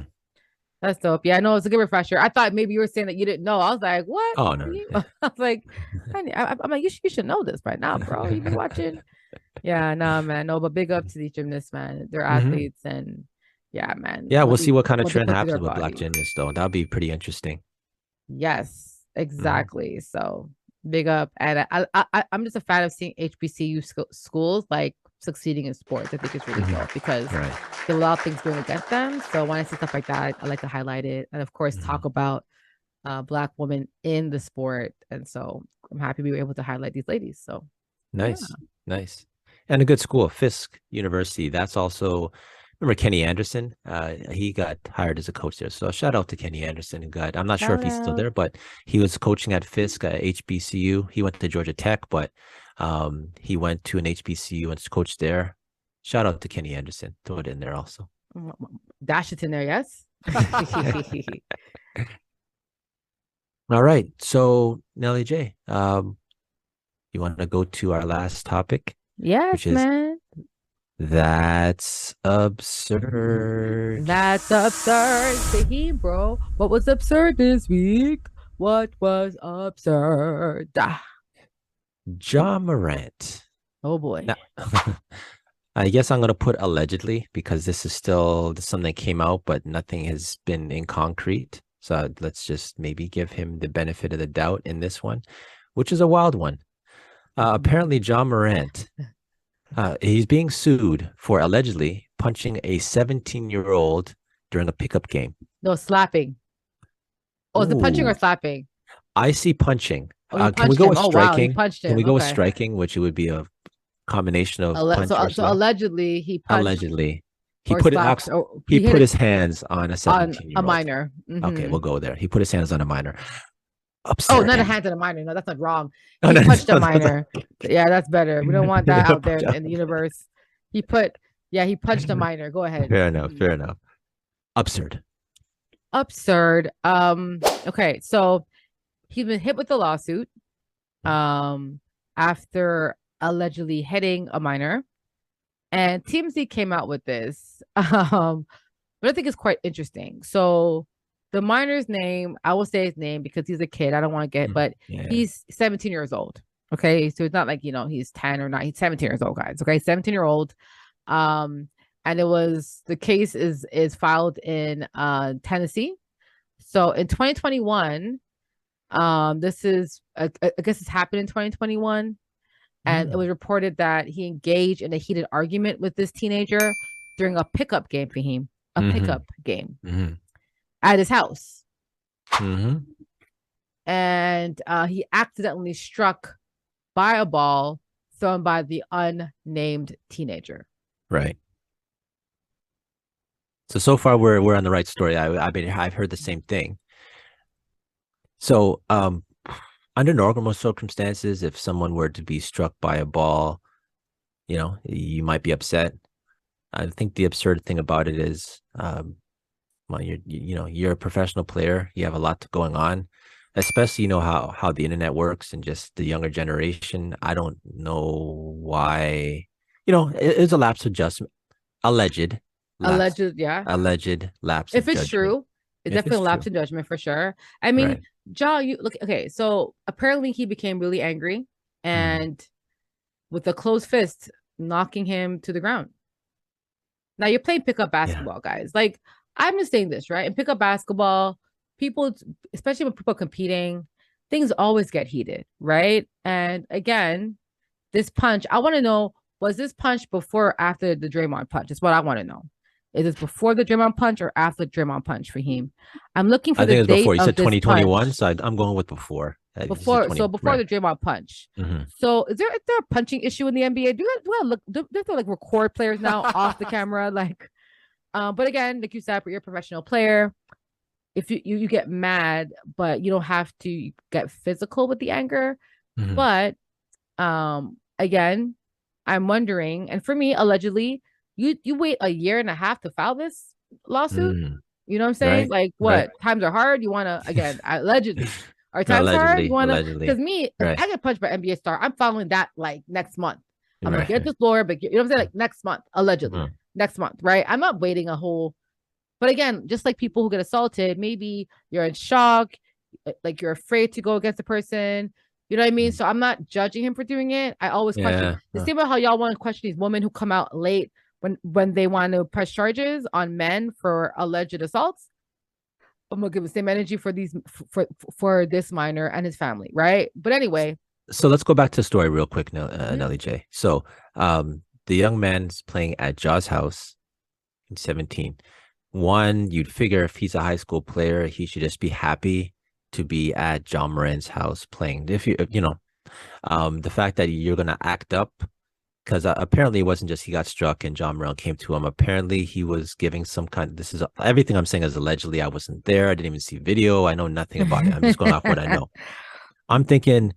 That's dope. Yeah, no, it's a good refresher. I thought maybe you were saying that you didn't know. I was like, what? Oh no. I was like, I'm like, you should know this by now, bro. You be watching. Yeah, no, man. No, but big up to these gymnasts, man. They're Hmm. athletes and yeah, man. Yeah, we'll see what kind of What they trend put through their happens with black bodies. gymnasts, though. That'll be pretty interesting. Yes, Hmm. exactly. So big up. And I'm just a fan of seeing HBCU schools like succeeding in sports. I think it's really Hmm. dope because Right. there are a lot of things going against them. So when I see stuff like that, I like to highlight it and of course talk Hmm. about black women in the sport. And so I'm happy we were able to highlight these ladies. So yeah. Nice, nice, and a good school, Fisk University. That's also, remember Kenny Anderson? He got hired as a coach there. So shout out to Kenny Anderson, who got, I'm not sure if Shout he's still out. there, but he was coaching at Fisk at HBCU. He went to Georgia Tech, but he went to an HBCU and coached there. Shout out to Kenny Anderson. Throw it in there also. Dash it in there, yes. All right. So Nelly J, you want to go to our last topic, which Yes, is man. that's absurd. That's absurd. Faheem, bro. What was absurd this week? What was absurd? Ah, Ja Morant. oh boy. Now, I guess I'm gonna put allegedly because this is still something that came out, but nothing has been in concrete. So let's just maybe give him the benefit of the doubt in this one, which is a wild one. Apparently, Ja Morant, he's being sued for allegedly punching a 17-year-old during a pickup game. No, slapping. Oh, is it punching or Ooh, slapping? I see punching. Oh, he Can we punched go him. with Oh, wow. He striking? punched Can we him. go with Okay. striking, which would be a combination of punch or So slap? allegedly he punched Allegedly, or slapped or he he hit put it his hands on a on a 17-year-old. minor. Okay, we'll go there. He put his hands on a minor. Oh, not a Absurd. hand to the minor. No, that's not wrong. Oh, He no, punched a no, no, minor. Yeah, that's better. We don't want that out there no. in the universe. He put, yeah, he punched a minor. Go ahead. Fair enough. Fair enough. Absurd. Absurd. Okay, so he's been hit with the lawsuit um after allegedly hitting a minor. And TMZ came out with this. But I think it's quite interesting. So the minor's name, I will say his name because he's a kid. I don't want to get, Mhm. but Yeah. he's 17 years old. Okay. So it's not like, he's 10 or not. He's 17 years old, guys. Okay. 17-year-old. Um, and the case is filed in Tennessee. So in 2021, this is I guess it's happened in 2021. And it Mm. was reported that he engaged in a heated argument with this teenager during a pickup game for him, a Mm-hmm. pickup game Mm-hmm. at his house. Mm-hmm. And he accidentally struck by a ball thrown by the unnamed teenager. Right. So far we're on the right story. I've heard the same thing. So under normal circumstances, if someone were to be struck by a ball, you might be upset. I think the absurd thing about it is, well, you're a professional player. You have a lot going on, especially how the internet works and just the younger generation. I don't know why. It's a lapse of judgment, alleged lapse, Alleged, yeah. alleged lapse of If it's judgment. true, it's If definitely it's a lapse true, in judgment for sure. I mean, right? Ja, you look okay. So apparently he became really angry Mm-hmm. and with a closed fist knocking him to the ground. Now you're playing pickup Yeah. basketball, guys. Like I'm just saying this, right? In pickup basketball, people, especially when people are competing, things always get heated, right? And again, this punch, I want to know, was this punch before or after the Draymond punch? That's what I want to know. Is this before the Draymond punch or after the Draymond punch for him? I'm looking for I the think it's date before. You of said this 2021, punch. so I'm going with before. You said Before, 20, so before right? the Draymond punch. Mm-hmm. So is there a punching issue in the NBA? Do they have to like record players now off the camera? Like, but again, like you said, you're a professional player. if you get mad, but you don't have to get physical with the anger. Mhm. But again, I'm wondering, and for me, allegedly, you wait a year and a half to file this lawsuit. Mm. You know what I'm saying? Right. Like, Right. what? Times are hard. You want to, again, allegedly. Are times hard? You Allegedly. want to, because Allegedly. me, if Right. I get punched by NBA star, I'm following that like next month. I'm going to get Right. this lawyer, but you know what I'm saying? Like next month, allegedly. Mhm. Next month, right? I'm not waiting a whole, but again, just like people who get assaulted, maybe you're in shock, like you're afraid to go against the person. You know what I mean? Mhm. So I'm not judging him for doing it. I always question Yeah. the same about how y'all want to question these women who come out late when they want to press charges on men for alleged assaults. I'm gonna give the same energy for these for this minor and his family, right? But anyway, So let's go back to the story real quick, mhm. Nelly J. So the young man's playing at Ja's house in 17. One, you'd figure if he's a high school player, he should just be happy to be at Ja Morant's house playing. If you know, the fact that you're gonna act up because apparently it wasn't just he got struck and Ja Morant came to him. Apparently he was giving some kind. This is everything I'm saying is allegedly. I wasn't there. I didn't even see video. I know nothing about it. I'm just going off what I know. I'm thinking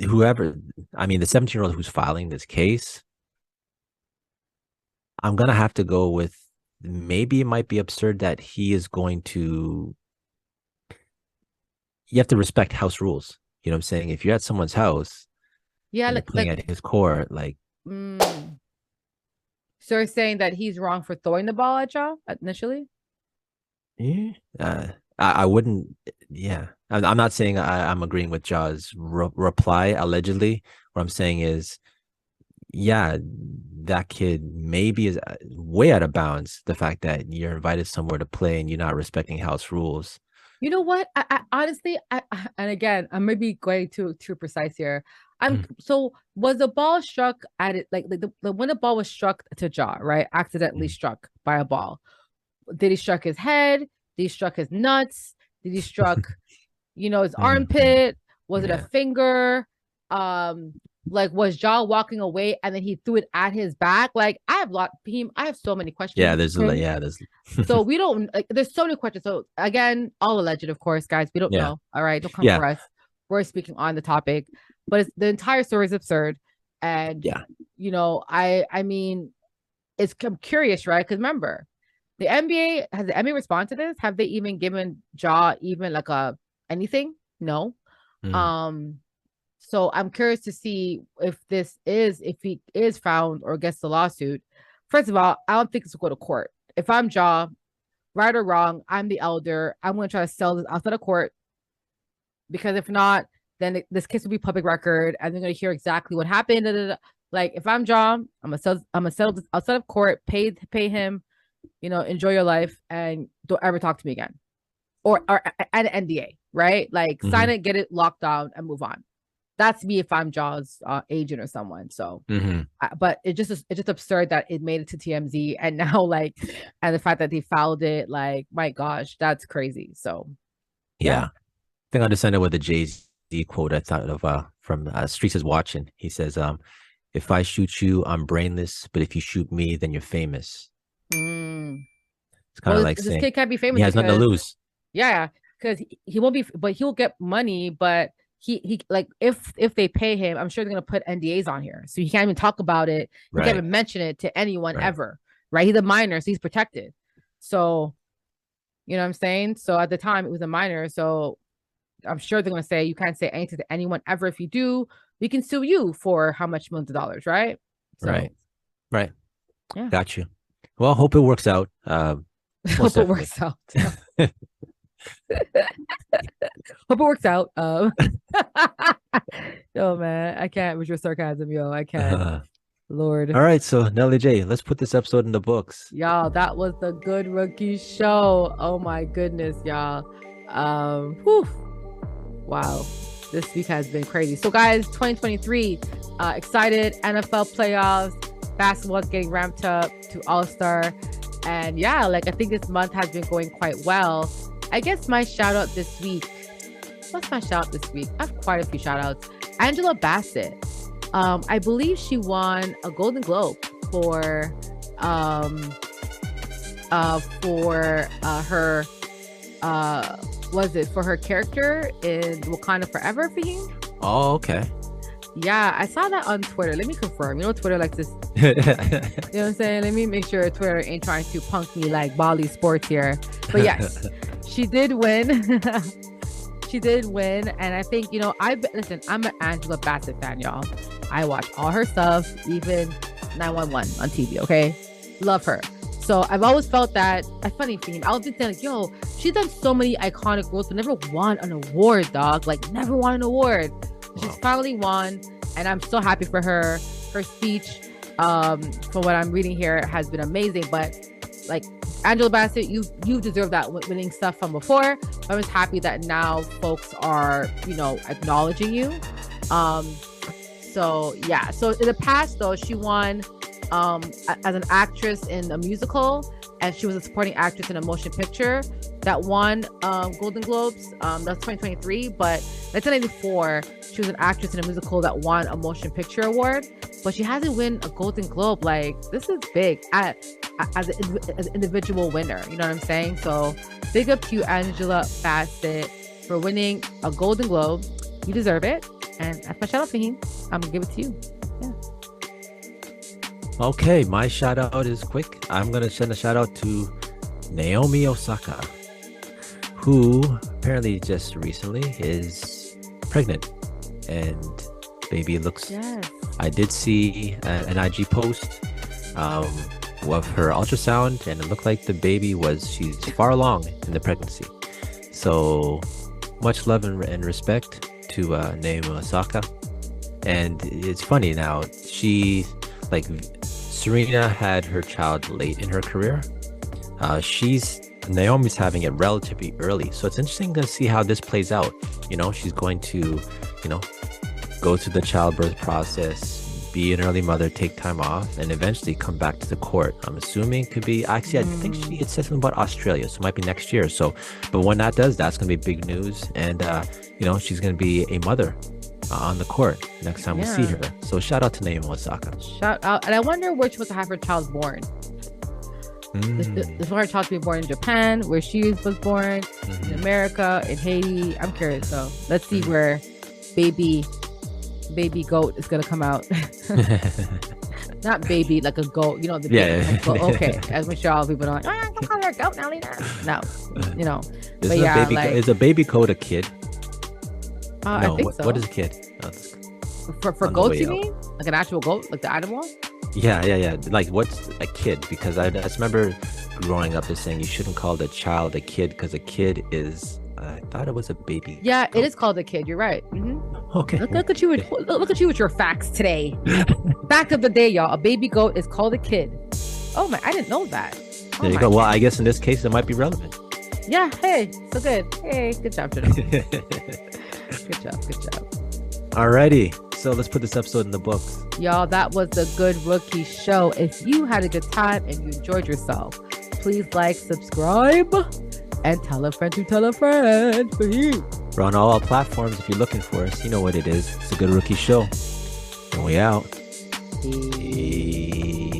whoever, I mean, the 17-year-old who's filing this case, I'm gonna have to go with maybe it might be absurd that he is going to. You have to respect house rules. You know what I'm saying? If you're at someone's house Yeah, and you're playing at his court, like, mm, so you're saying that he's wrong for throwing the ball at y'all initially? yeah, I wouldn't. Yeah, I'm not saying I'm agreeing with Ja's reply allegedly. What I'm saying is, yeah, that kid maybe is way out of bounds. The fact that you're invited somewhere to play and you're not respecting house rules. You know what? I honestly, and again, I may be going too precise here. I'm Mm, so was the ball struck at it like when the ball was struck to Ja, right? Accidentally mm, struck by a ball. Did he struck his head? Did he struck his nuts? Did he struck, his mm. armpit? Was it a Yeah, finger? Um, like was Ja walking away and then he threw it at his back? Like I have so many yeah. questions. There's a Okay? yeah. There's So we don't like there's so many questions. So again, all alleged, of course, guys. We don't yeah, know. All right, don't come yeah, for us. We're speaking on the topic, but the entire story is absurd. And yeah. I mean, I'm curious, right? Because remember, the NBA responded to this? Have they even given Ja even like a anything? No. Mm, Um, so I'm curious to see if he is found or gets the lawsuit. First of all, I don't think this will go to court. If I'm Ja, right or wrong, I'm the elder. I'm going to try to sell this outside of court because if not, then this case will be public record and they're going to hear exactly what happened. Da, da, da. Like if I'm John, I'm gonna settle this outside of court, pay him, enjoy your life and don't ever talk to me again. Or an NDA, right? Like sign mm-hmm, it, get it locked down and move on. That's me if I'm Jaws agent or someone. So mm-hmm. but it's just absurd that it made it to TMZ and now like and the fact that they filed it, like my gosh, that's crazy. So yeah. Yeah. I think I'll just end it with a Jay-Z quote I thought of from Streets is Watching. He says, if I shoot you, I'm brainless, but if you shoot me, then you're famous. Mm. It's kind Well, of this, like this saying kid can't be he famous has nothing to because lose. yeah, because he won't be, but he'll get money. But he like if they pay him, I'm sure they're gonna put NDAs on here, so he can't even talk about it. He can't Right. even mention it to anyone Right. ever, right? He's a minor, so he's protected. So you know what I'm saying. So at the time, it was a minor, so I'm sure they're gonna say you can't say anything to anyone ever. If you do, we can sue you for how much millions of dollars, right? Right. So Right. yeah, Got you. Well, hope it works out. Most hope it definitely. works out. Hope it works out. Oh man, I can't with your sarcasm, yo. I can't. Uh, Lord. all right. So, Nelly J, let's put this episode in the books. Y'all, that was the Good Rookie Show. Oh my goodness, y'all. Whew. Wow. This week has been crazy. So, guys, 2023, excited. NFL playoffs, basketball's getting ramped up to All-Star. And yeah, like I think this month has been going quite well. I guess my shout out this week. What's my shout out this week? I have quite a few shout outs. Angela Bassett. I believe she won a Golden Globe for for her was it for her character in Wakanda Forever, Faheem? Oh, okay. Yeah, I saw that on Twitter. Let me confirm. You know, Twitter likes this. You know what I'm saying? Let me make sure Twitter ain't trying to punk me like Bali Sports here. But yes, she did win. She did win. And I think, you know, listen, I'm an Angela Bassett fan, y'all. I watch all her stuff, even 911 on TV, okay? Love her. So I've always felt that a funny thing. I was just saying, like, yo, she's done so many iconic roles, but never won an award, dog. Like, never won an award. She's finally won, and I'm so happy for her. Her speech, from what I'm reading here, has been amazing. But like Angela Bassett, you deserve that winning stuff from before. I'm just happy that now folks are, you know, acknowledging you. So yeah. So in the past, though, she won as an actress in a musical, and she was a supporting actress in a motion picture that won Golden Globes. That's 2023, but 1994 she was an actress in a musical that won a motion picture award, but she hasn't won a Golden Globe. Like, this is big as an individual winner, you know what I'm saying? So big up to you, Angela Bassett, for winning a Golden Globe. You deserve it, and that's my shout out for him. I'm gonna give it to you. Yeah. Okay, my shout out is quick. I'm gonna send a shout out to Naomi Osaka, who apparently just recently is pregnant, and baby looks. Yes. I did see an IG post of her ultrasound, and it looked like the baby she's far along in the pregnancy. So much love and respect to Naomi Osaka. And it's funny now, Serena had her child late in her career. Naomi's having it relatively early, so it's interesting to see how this plays out. You know, she's going to, you know, go through the childbirth process, be an early mother, take time off, and eventually come back to the court. I'm assuming it could be, actually, I think she had said something about Australia, so it might be next year. So, but when that does, that's going to be big news. And, you know, she's going to be a mother on the court next time we see her. So shout out to Naomi Osaka. Shout out. And I wonder where she was to have her child born. Is for her child to be born in Japan, where she was born, in America, in Haiti? I'm curious. So let's see where baby goat is gonna come out. Not baby like a goat, you know, the baby. Okay, as Michelle, people are like, oh, I can call her a goat now, Lena. No, you know. Is a baby goat a kid? No, I think so. What is a kid? For goats, you mean? Like an actual goat, like the animal? Yeah. Like, what's a kid? Because I just remember growing up as saying you shouldn't call the child a kid, because a kid is. I thought it was a baby. Yeah, goat. It is called a kid. You're right. Okay. Look at you with your facts today. Fact of the day, y'all. A baby goat is called a kid. Oh my! I didn't know that. There you go. Well, I guess in this case it might be relevant. Yeah. Hey. So good. Hey. Good job, Good job. Alrighty. So let's put this episode in the books. Y'all, that was the Good Rookie Show. If you had a good time and you enjoyed yourself, please like, subscribe, and tell a friend to tell a friend. We're on all our platforms. If you're looking for us, you know what it is. It's a Good Rookie Show. And we out. Peace.